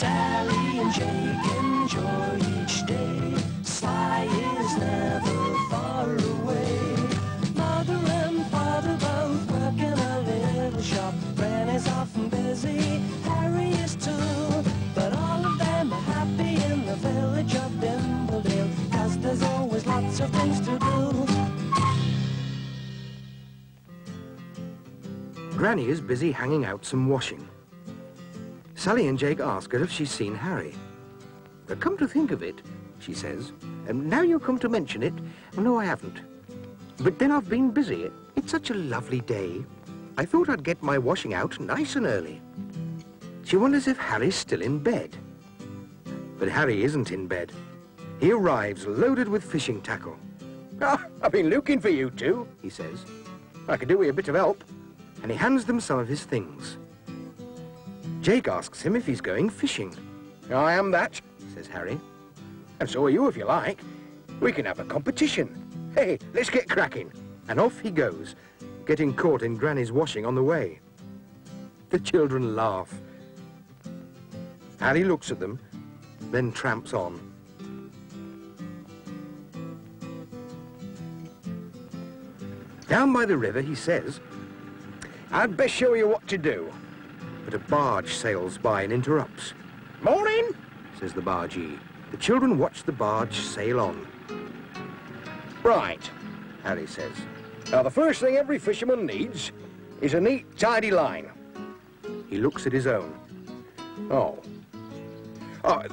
Sally and Jake enjoy each day. Sly is never far away. Mother and father both work in a little shop. Granny's often busy, Harry is too. But all of them are happy in the village of Dimbledale, 'cause there's always lots of things to do. Granny is busy hanging out some washing. Sally and Jake ask her if she's seen Harry. "Come to think of it," she says, "and now you come to mention it, no, I haven't. But then I've been busy. It's such a lovely day. I thought I'd get my washing out nice and early." She wonders if Harry's still in bed. But Harry isn't in bed. He arrives loaded with fishing tackle. "Ah, I've been looking for you two," he says. "I could do with a bit of help." And he hands them some of his things. Jake asks him if he's going fishing. "I am that," says Harry. "And so are you if you like. We can have a competition. Hey, let's get cracking." And off he goes, getting caught in Granny's washing on the way. The children laugh. Harry looks at them, then tramps on. Down by the river, he says, "I'd best show you what to do." But a barge sails by and interrupts. "Morning," says the bargee. The children watch the barge sail on. "Right," Harry says. "Now the first thing every fisherman needs is a neat, tidy line." He looks at his own. Oh,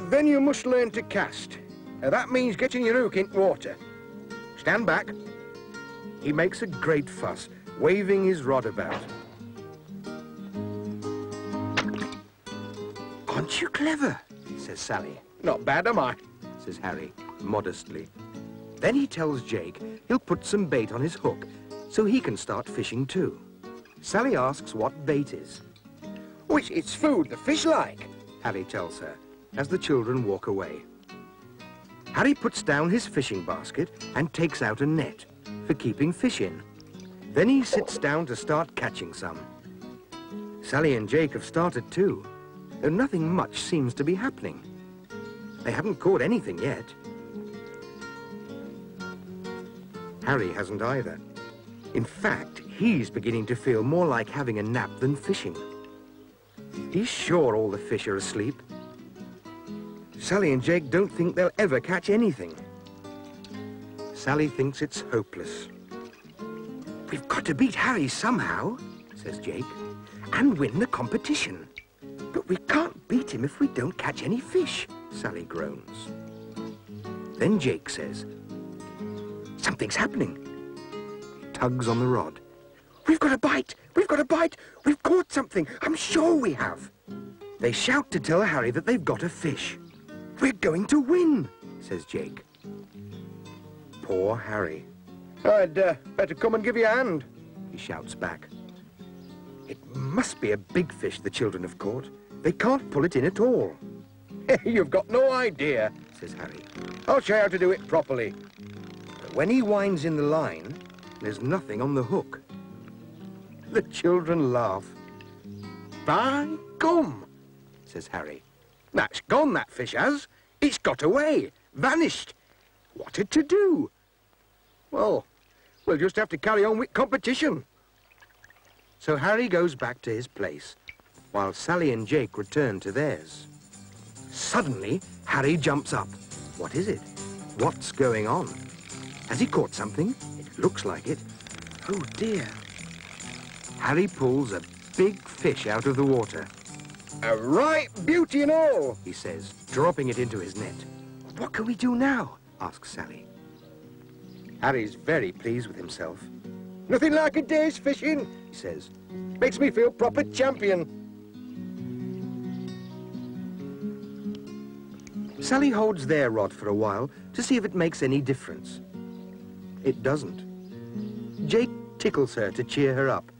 then you must learn to cast. Now that means getting your hook into water. Stand back." He makes a great fuss, waving his rod about. "Aren't you clever?" says Sally. "Not bad, am I?" says Harry, modestly. Then he tells Jake he'll put some bait on his hook so he can start fishing too. Sally asks what bait is. "Oh, it's food the fish like," Harry tells her as the children walk away. Harry puts down his fishing basket and takes out a net for keeping fish in. Then he sits down to start catching some. Sally and Jake have started too, though nothing much seems to be happening. They haven't caught anything yet. Harry hasn't either. In fact, he's beginning to feel more like having a nap than fishing. He's sure all the fish are asleep. Sally and Jake don't think they'll ever catch anything. Sally thinks it's hopeless. "We've got to beat Harry somehow," says Jake, "and win the competition. But we can't beat him if we don't catch any fish," Sally groans. Then Jake says, "Something's happening." He tugs on the rod. "We've got a bite! We've got a bite! We've caught something! I'm sure we have!" They shout to tell Harry that they've got a fish. "We're going to win," says Jake. Poor Harry. "I'd better come and give you a hand," he shouts back. "It must be a big fish the children have caught. They can't pull it in at all." "You've got no idea," says Harry. "I'll show you how to do it properly." But when he winds in the line, there's nothing on the hook. The children laugh. "By gum," says Harry. "That's gone, that fish has. It's got away, vanished. What to do?" "Well, we'll just have to carry on with competition." So Harry goes back to his place, while Sally and Jake return to theirs. Suddenly, Harry jumps up. What is it? What's going on? Has he caught something? It looks like it. Oh dear. Harry pulls a big fish out of the water. "A right beauty and all," he says, dropping it into his net. "What can we do now?" asks Sally. Harry's very pleased with himself. "Nothing like a day's fishing," he says. "Makes me feel proper champion." Sally holds their rod for a while to see if it makes any difference. It doesn't. Jake tickles her to cheer her up.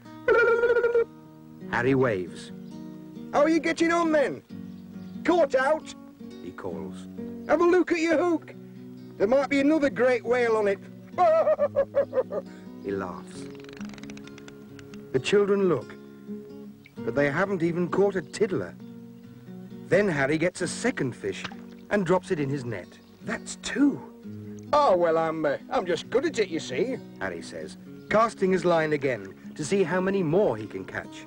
Harry waves. "How are you getting on then? Caught out?" he calls. "Have a look at your hook. There might be another great whale on it." He laughs. The children look, but they haven't even caught a tiddler. Then Harry gets a second fish and drops it in his net. That's 2. Oh, well, I'm just good at it, you see. Harry says, casting his line again to see how many more he can catch.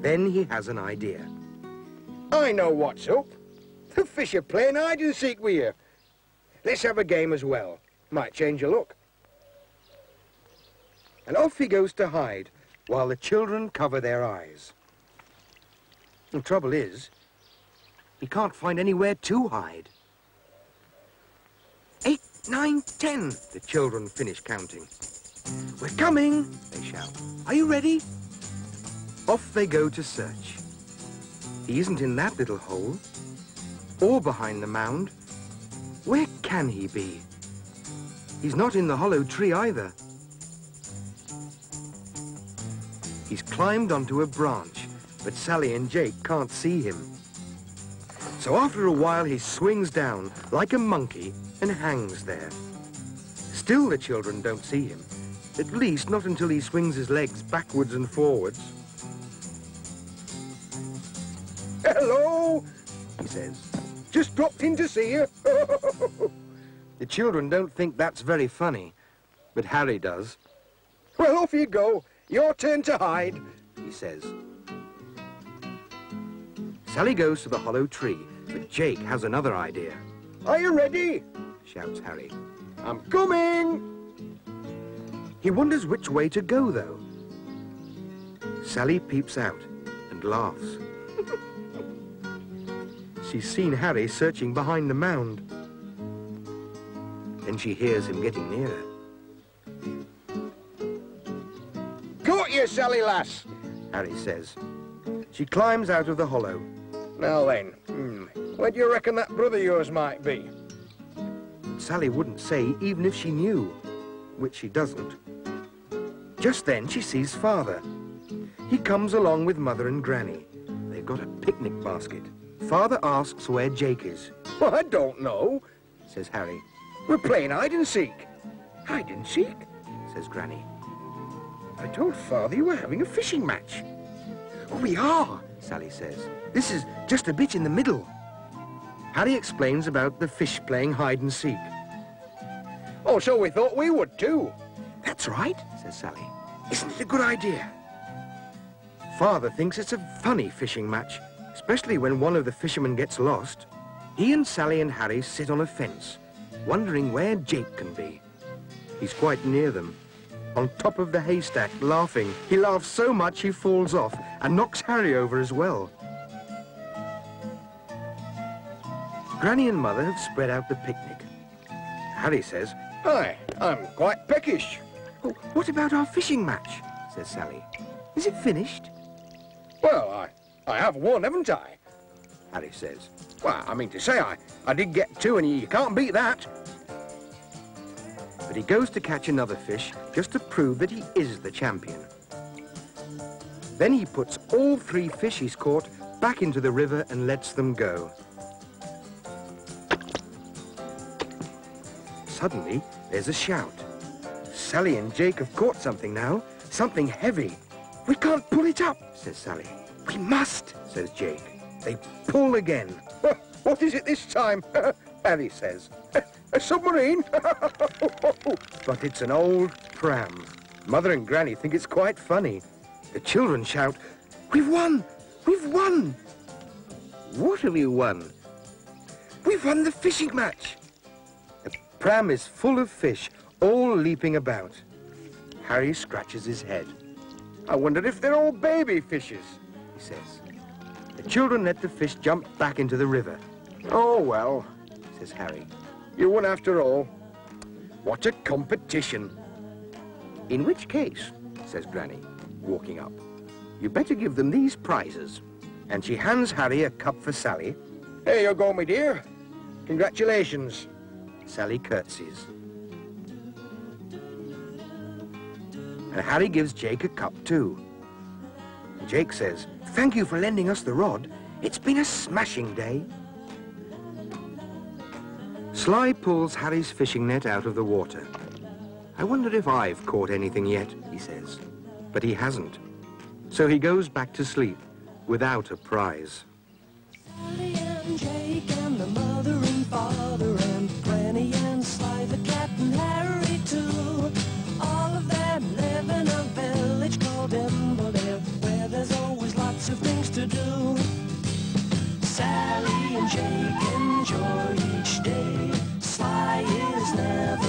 Then he has an idea. I know what's up. The fish are playing hide and seek with you. Let's have a game as well. Might change your luck. And off he goes to hide while the children cover their eyes. The trouble is, he can't find anywhere to hide. 8, 9, 10, the children finish counting. We're coming, they shout. Are you ready? Off they go to search. He isn't in that little hole, or behind the mound. Where can he be? He's not in the hollow tree either. He's climbed onto a branch, but Sally and Jake can't see him. So after a while he swings down like a monkey and hangs there. Still the children don't see him, at least not until he swings his legs backwards and forwards. Hello, he says. Just dropped in to see you. The children don't think that's very funny, but Harry does. Well, off you go. Your turn to hide, He says. Sally goes to the hollow tree, but Jake has another idea. Are you ready? Shouts Harry. I'm coming. He wonders which way to go, though. Sally peeps out and laughs. She's seen Harry searching behind the mound. Then she hears him getting nearer. Caught you, Sally lass. Harry says. She climbs out of the hollow. Now then, where do you reckon that brother of yours might be? Sally wouldn't say even if she knew, which she doesn't. Just then she sees Father. He comes along with Mother and Granny. They've got a picnic basket. Father asks where Jake is. Well, I don't know, Says Harry. we're playing hide and seek. Hide and seek, says Granny. I told Father you were having a fishing match. Oh, we are, Sally says. This is just a bit in the middle. Harry explains about the fish playing hide and seek. Oh, so we thought we would too. That's right, says Sally. Isn't it a good idea? Father thinks it's a funny fishing match, especially when one of the fishermen gets lost. He and Sally and Harry sit on a fence, wondering where Jake can be. He's quite near them, on top of the haystack, laughing. He laughs so much he falls off and knocks Harry over as well. Granny and Mother have spread out the picnic. Harry says, Hi, I'm quite peckish. "Oh, what about our fishing match?" says Sally. "Is it finished?" Well, I have won, haven't I? Harry says. Well, I mean to say, I did get 2 and you can't beat that. But he goes to catch another fish just to prove that he is the champion. Then he puts all 3 fish he's caught back into the river and lets them go. Suddenly, there's a shout. Sally and Jake have caught something now, something heavy. "We can't pull it up," says Sally. "We must," says Jake. They pull again. What is it this time? Harry says. A submarine? But it's an old pram. Mother and Granny think it's quite funny. The children shout, "We've won! We've won!" "What have you won?" "We've won the fishing match!" The pram is full of fish, all leaping about. Harry scratches his head. I wonder if they're all baby fishes. He says. The children let the fish jump back into the river. Oh, well, Says Harry. you won after all. What a competition. "In which case," says Granny, walking up, "you better give them these prizes." And she hands Harry a cup for Sally. Here you go, my dear. Congratulations. Sally curtsies. And Harry gives Jake a cup too. Jake says, "Thank you for lending us the rod. It's been a smashing day." Sly pulls Harry's fishing net out of the water. "I wonder if I've caught anything yet," he says. But he hasn't. So he goes back to sleep without a prize. and Jake and the mother and father and Granny and Sly the cat and Harry too. All of them live in a village called Imberley, where there's always lots of things to do. Sally and Jake enjoy each day. Sly is never